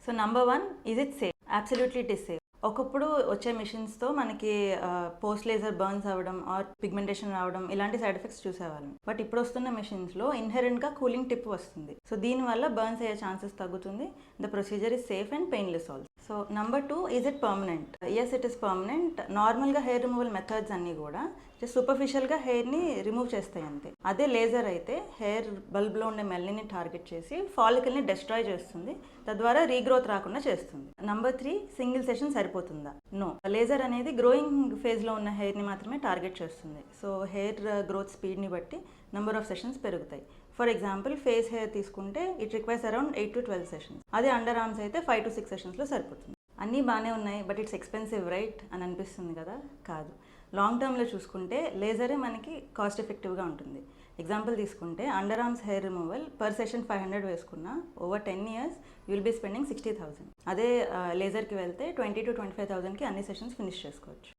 So number 1, is it safe? Absolutely it is safe. ఒకప్పుడు వచ్చే మిషన్స్తో మనకి పోస్ట్ లేజర్ బర్న్స్ అవ్వడం ఆర్ పిగ్మెంటేషన్ రావడం ఇలాంటి సైడ్ ఎఫెక్ట్స్ చూసేవాళ్ళం. బట్ ఇప్పుడు వస్తున్న మిషన్స్లో ఇన్హెరెంట్గా కూలింగ్ టిప్ వస్తుంది. సో దీనివల్ల బర్న్స్ అయ్యే ఛాన్సెస్ తగ్గుతుంది. The procedure is safe and painless also. So number 2, is it permanent? Yes, it is permanent. నార్మల్గా హెయిర్ రిమూవల్ మెథడ్స్ అన్నీ కూడా జస్ట్ సూపర్ఫిషియల్గా హెయిర్ని రిమూవ్ చేస్తాయి అంతే. అదే లేజర్ అయితే హెయిర్ బల్బ్లో ఉండే మెల్నిని టార్గెట్ చేసి ఫాలికల్ని డెస్ట్రాయ్ చేస్తుంది, తద్వారా రీగ్రోత్ రాకుండా చేస్తుంది. నంబర్ 3, సింగిల్ సెషన్ సరిపోతుందా? నో. లేజర్ అనేది గ్రోయింగ్ ఫేజ్లో ఉన్న హెయిర్ని మాత్రమే టార్గెట్ చేస్తుంది. సో హెయిర్ గ్రోత్ స్పీడ్ని బట్టి నెంబర్ ఆఫ్ సెషన్స్ పెరుగుతాయి. ఫర్ ఎగ్జాంపుల్ ఫేస్ హెయిర్ తీసుకుంటే it requires around 8 to 12 sessions. అదే అండర్ ఆర్మ్స్ అయితే 5 to 6 సెషన్స్లో సరిపోతుంది. అన్నీ బాగానే ఉన్నాయి, బట్ ఇట్స్ ఎక్స్పెన్సివ్ రైట్ అని అనిపిస్తుంది కదా? కాదు. లాంగ్ టర్మ్లో చూసుకుంటే లేజరే మనకి కాస్ట్ ఎఫెక్టివ్గా ఉంటుంది. ఎగ్జాంపుల్ తీసుకుంటే underarms hair removal per session 500 వేసుకున్నా over 10 years you will be spending 60,000. అదే లేజర్కి వెళ్తే 20 to 25,000కి అన్ని సెషన్స్ ఫినిష్ చేసుకోవచ్చు.